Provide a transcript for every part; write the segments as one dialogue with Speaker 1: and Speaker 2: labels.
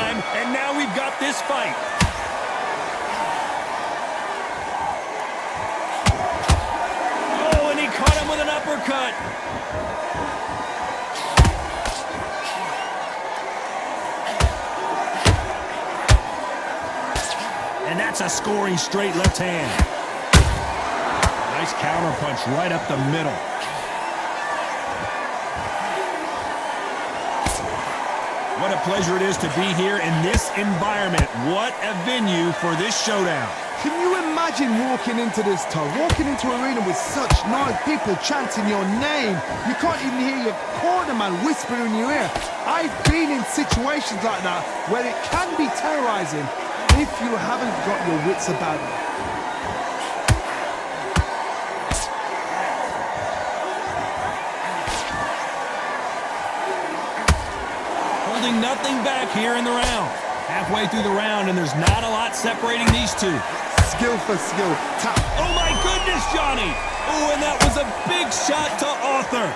Speaker 1: time, and now we've got this fight. Oh, and he caught him with an uppercut. And that's a scoring straight left hand. Nice counter punch right up the middle. What a pleasure it is to be here in this environment. What a venue for this showdown.
Speaker 2: Can you imagine walking into this, Todd? Walking into an arena with such noise, people chanting your name. You can't even hear your cornerman whisper in your ear. I've been in situations like that where it can be terrorizing if you haven't got your wits about you.
Speaker 1: Holding nothing back here in the round. Halfway through the round, and there's not a lot separating these two.
Speaker 2: Skill for skill. Tap.
Speaker 1: Oh my goodness, Johnny! Oh, and that was a big shot to Arthur.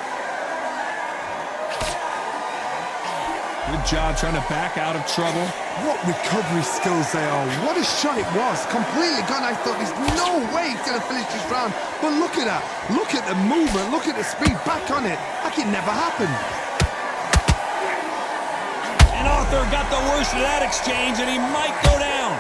Speaker 1: Good job trying to back out of trouble.
Speaker 2: What recovery skills they are. What a shot it was. Completely gone. I thought there's no way he's going to finish this round. But look at that. Look at the movement. Look at the speed. Back on it. Like it never happened.
Speaker 1: And Arthur got the worst of that exchange, and he might go down.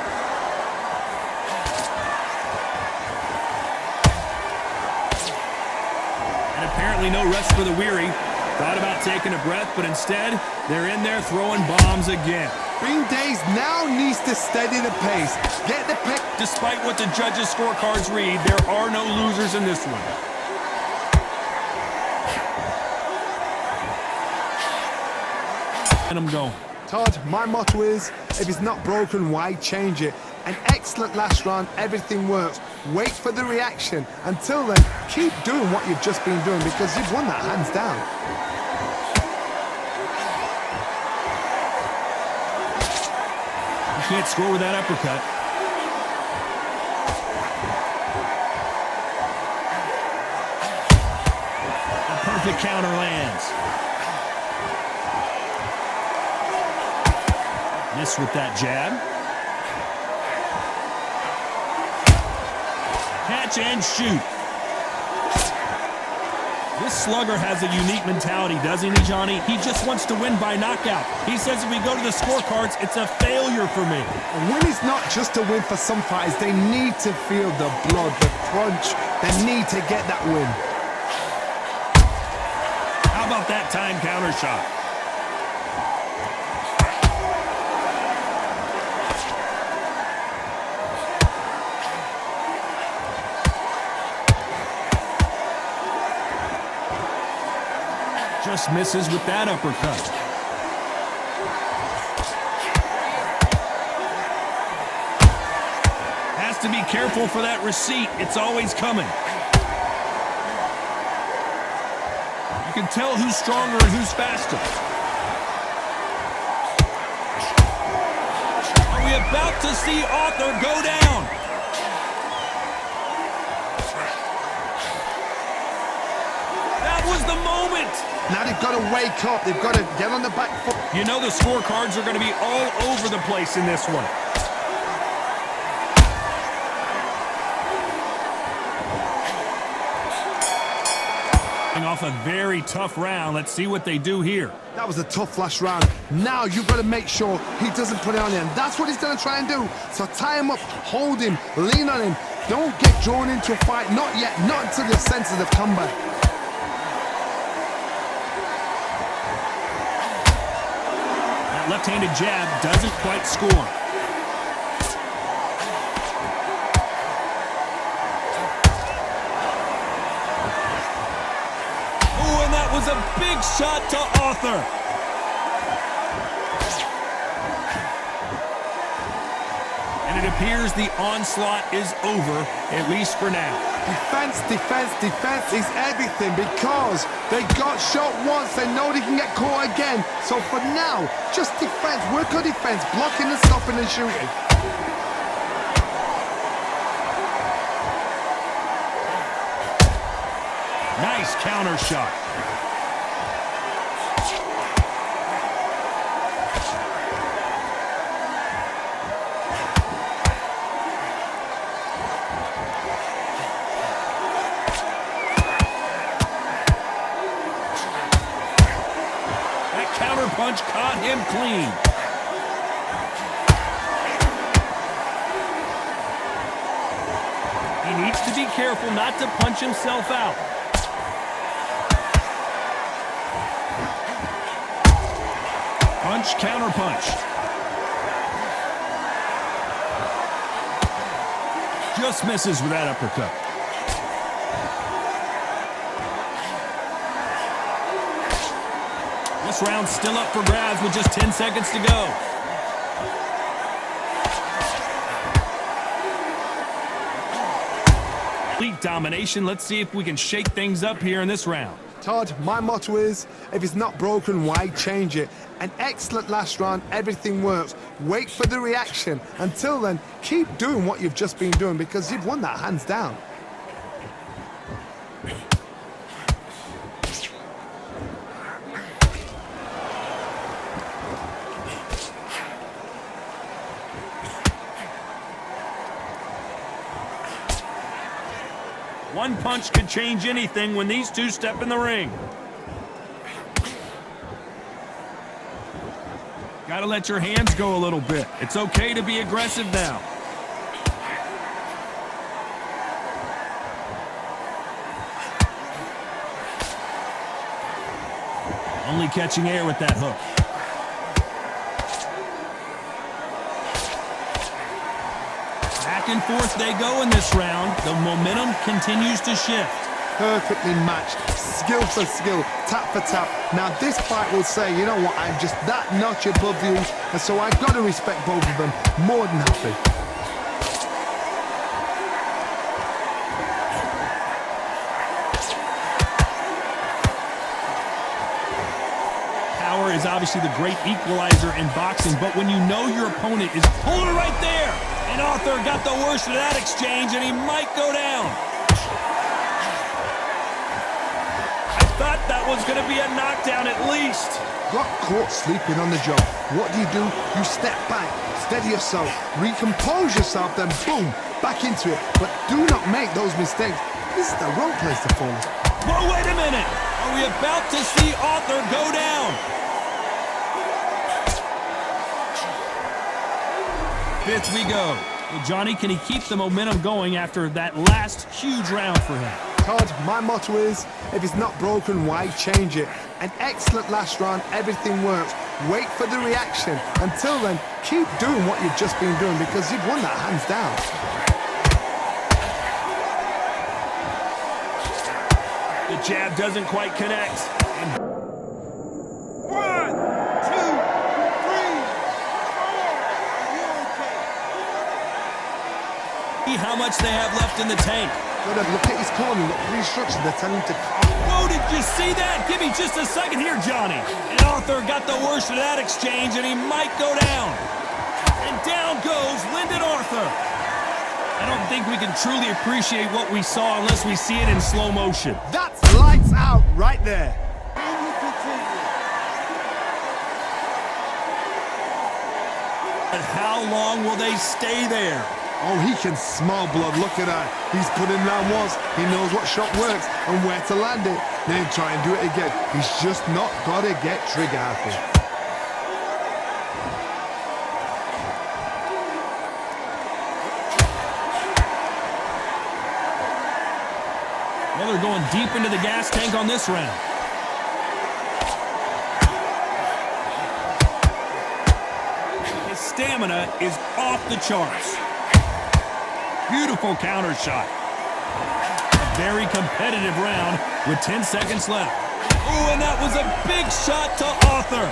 Speaker 1: And apparently no rest for the weary. Thought about taking a breath, but instead, they're in there throwing bombs again.
Speaker 2: Green Days now needs to steady the pace. Get the pick.
Speaker 1: Despite what the judges' scorecards read, there are no losers in this one. And I'm going.
Speaker 2: Todd, my motto is, if it's not broken, why change it? An excellent last round, everything works. Wait for the reaction. Until then, keep doing what you've just been doing because you've won that hands down.
Speaker 1: You can't score with that uppercut. A perfect counter lands. Miss with that jab. Catch and shoot. This slugger has a unique mentality, doesn't he, Johnny? He just wants to win by knockout. He says if we go to the scorecards, it's a failure for me.
Speaker 2: A win is not just a win for some fighters. They need to feel the blood, the crunch. They need to get that win.
Speaker 1: How about that time counter shot? Just misses with that uppercut. Has to be careful for that receipt. It's always coming. You can tell who's stronger and who's faster. Are we about to see Arthur go down? That was the moment.
Speaker 2: Now they've got to wake up. They've got to get on the back foot.
Speaker 1: You know the scorecards are going to be all over the place in this one. Off a very tough round. Let's see what they do here.
Speaker 2: That was a tough last round. Now you've got to make sure he doesn't put it on him. That's what he's going to try and do. So tie him up, hold him, lean on him. Don't get drawn into a fight. Not yet. Not until your senses have come back.
Speaker 1: That left-handed jab doesn't quite score. Was a big shot to Arthur. And it appears the onslaught is over, at least for now.
Speaker 2: Defense, defense, defense is everything because they got shot once. They know they can get caught again. So for now, just defense. Work on defense, blocking and stopping and shooting.
Speaker 1: Nice counter shot. him clean. He needs to be careful not to punch himself out. Punch, counter punch. Just misses with that uppercut. This round's still up for grabs with just 10 seconds to go. Complete domination. Let's see if we can shake things up here in this round.
Speaker 2: Todd, my motto is, if it's not broken, why change it? An excellent last round, everything works. Wait for the reaction. Until then, keep doing what you've just been doing because you've won that hands down.
Speaker 1: One punch could change anything when these two step in the ring. Gotta let your hands go a little bit. It's okay to be aggressive now. Only catching air with that hook. Back and forth they go in this round. The momentum continues to shift.
Speaker 2: Perfectly matched, skill for skill, tap for tap. Now this fight will say, you know what, I'm just that notch above you, and so I've got to respect both of them more than happy.
Speaker 1: Power is obviously the great equalizer in boxing, but when you know your opponent is pulling right there, and Arthur got the worst of that exchange, and he might go down. Thought that was going to be a knockdown at least.
Speaker 2: Got caught sleeping on the job. What do? You step back, steady yourself, recompose yourself, then boom, back into it. But do not make those mistakes. This is the wrong place to fall.
Speaker 1: Whoa, wait a minute. Are we about to see Arthur go down? Fifth we go. Well, Johnny, can he keep the momentum going after that last huge round for him?
Speaker 2: Todd, my motto is, if it's not broken, why change it? An excellent last round, everything works. Wait for the reaction. Until then, keep doing what you've just been doing because you've won that hands down.
Speaker 1: The jab doesn't quite connect. And
Speaker 2: 1, 2, 3, 4.
Speaker 1: see how much they have left in the tank.
Speaker 2: Look at his corner, look at the instructions, they're telling him to calm.
Speaker 1: Whoa, did you see that? Give me just a second here, Johnny. And Arthur got the worst of that exchange, and he might go down. And down goes Lyndon Arthur. I don't think we can truly appreciate what we saw unless we see it in slow motion.
Speaker 2: That's lights out right there.
Speaker 1: But how long will they stay there?
Speaker 2: Oh, he can smell blood. Look at that. He's put in round once. He knows what shot works and where to land it. Then try and do it again. He's just not got to get trigger happy.
Speaker 1: Well, they're going deep into the gas tank on this round. His stamina is off the charts. Beautiful counter shot. A very competitive round with 10 seconds left. Oh, and that was a big shot to Arthur.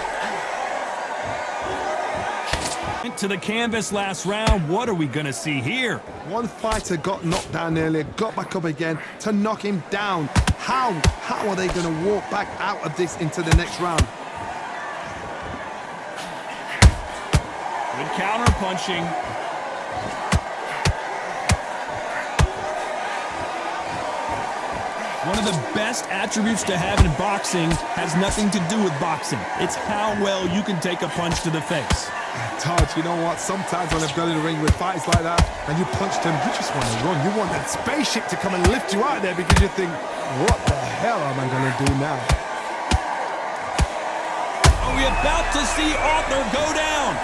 Speaker 1: Into the canvas last round. What are we going to see here?
Speaker 2: One fighter got knocked down earlier, got back up again to knock him down. How are they going to walk back out of this into the next round?
Speaker 1: Good counter punching. One of the best attributes to have in boxing has nothing to do with boxing. It's how well you can take a punch to the face.
Speaker 2: Todd, you know what? Sometimes when I've gone in the ring with fights like that and you punched him, you just want to run. You want that spaceship to come and lift you out of there because you think, what the hell am I going to do now?
Speaker 1: Oh, we about to see Arthur go down?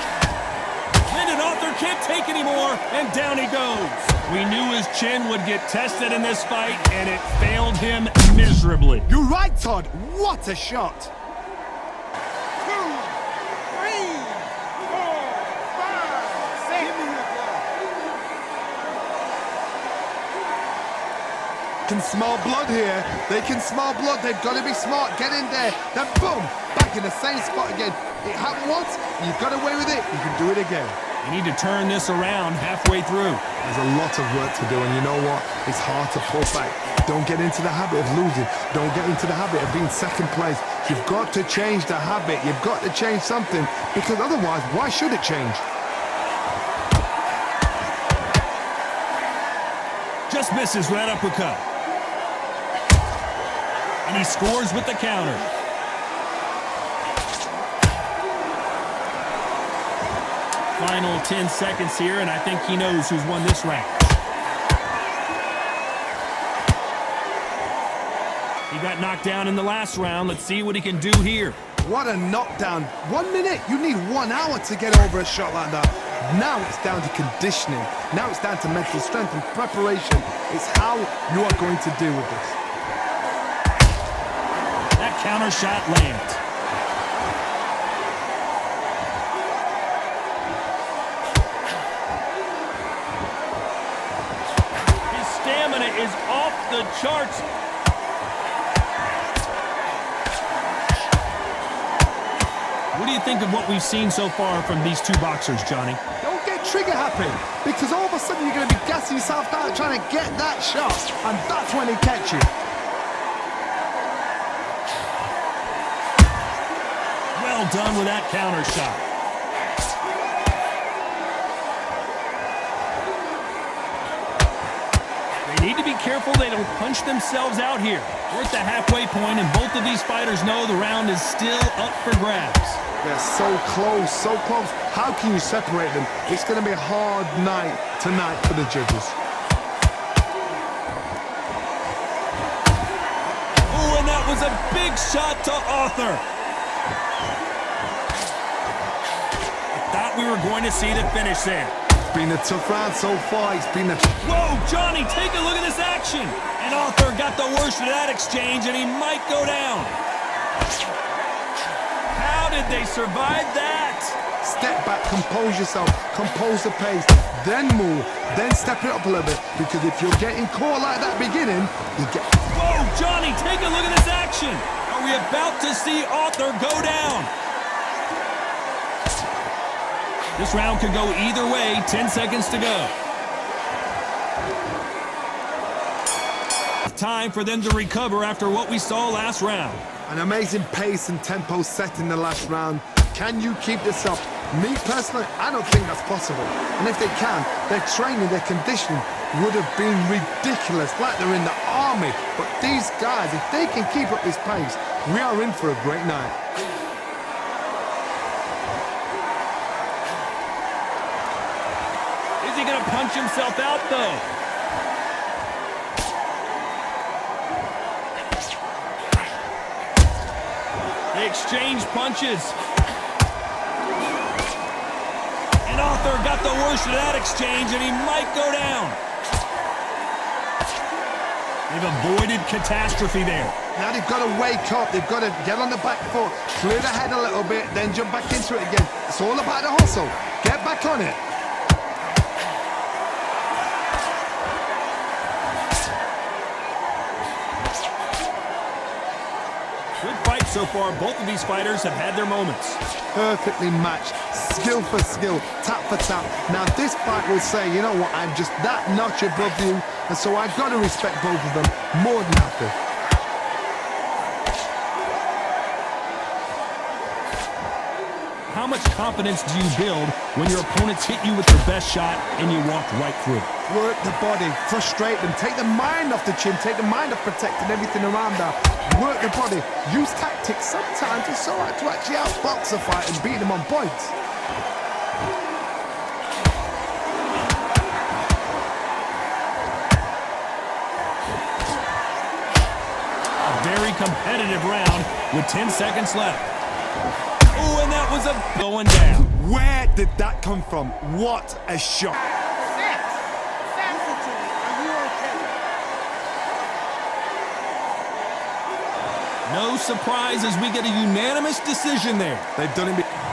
Speaker 1: Lyndon Arthur can't take anymore, and down he goes. We knew his chin would get tested in this fight, and it failed him miserably.
Speaker 2: You're right, Todd. What a shot. 2, 3, 4, 5, 6. Can smell blood here. They can smell blood. They've got to be smart. Get in there. Then boom, back in the same spot again. It happened once. You got away with it. You can do it again.
Speaker 1: You need to turn this around halfway through.
Speaker 2: There's a lot of work to do, and you know what? It's hard to pull back. Don't get into the habit of losing. Don't get into the habit of being second place. You've got to change the habit. You've got to change something, because otherwise, why should it change?
Speaker 1: Just misses with that uppercut. And he scores with the counter. Final 10 seconds here, and I think he knows who's won this round. He got knocked down in the last round. Let's see what he can do here.
Speaker 2: What a knockdown. 1 minute. You need 1 hour to get over a shot like that. Now it's down to conditioning. Now it's down to mental strength and preparation. It's how you are going to deal with this.
Speaker 1: That counter shot lands. His stamina is off the charts. What do you think of what we've seen so far from these two boxers, Johnny?
Speaker 2: Don't get trigger happy, because all of a sudden you're going to be gassing yourself out trying to get that shot, and that's when he catch you.
Speaker 1: Well done with that counter shot. They need to be careful they don't punch themselves out here. We're at the halfway point, and both of these fighters know the round is still up for grabs.
Speaker 2: They're so close, so close. How can you separate them? It's going to be a hard night tonight for the judges.
Speaker 1: Oh, and that was a big shot to Arthur. I thought we were going to see the finish there.
Speaker 2: It's been a tough round so far. It's been a...
Speaker 1: Whoa, Johnny, take a look at this action. And Arthur got the worst of that exchange, and he might go down. How did they survive that?
Speaker 2: Step back, compose yourself, compose the pace, then move, then step it up a little bit. Because if you're getting caught like that beginning, you get...
Speaker 1: Whoa, Johnny, take a look at this action. Are we about to see Arthur go down? This round could go either way. 10 seconds to go. Time for them to recover after what we saw last round.
Speaker 2: An amazing pace and tempo set in the last round. Can you keep this up? Me personally, I don't think that's possible. And if they can, their training, their conditioning would have been ridiculous, like they're in the army. But these guys, if they can keep up this pace, we are in for a great night.
Speaker 1: Is he going to punch himself out, though? They exchange punches. And Arthur got the worst of that exchange, and he might go down. They've avoided catastrophe there.
Speaker 2: Now they've got to wake up. They've got to get on the back foot, clear the head a little bit, then jump back into it again. It's all about the hustle. Get back on it.
Speaker 1: Good fight so far. Both of these fighters have had their moments.
Speaker 2: Perfectly matched, skill for skill, tap for tap. Now this fight will say, you know what, I'm just that notch above you, and so I've got to respect both of them more than happy.
Speaker 1: How much confidence do you build when your opponents hit you with their best shot and you walk right through?
Speaker 2: Work the body, frustrate them, take the mind off the chin, take the mind off protecting everything around that. Work the body, use tactics. Sometimes it's all right to actually outbox a fight and beat them on points.
Speaker 1: A very competitive round with 10 seconds left. Oh, and that was a going down.
Speaker 2: Where did that come from? What a shot.
Speaker 1: No surprise as we get a unanimous decision there.
Speaker 2: They've done it.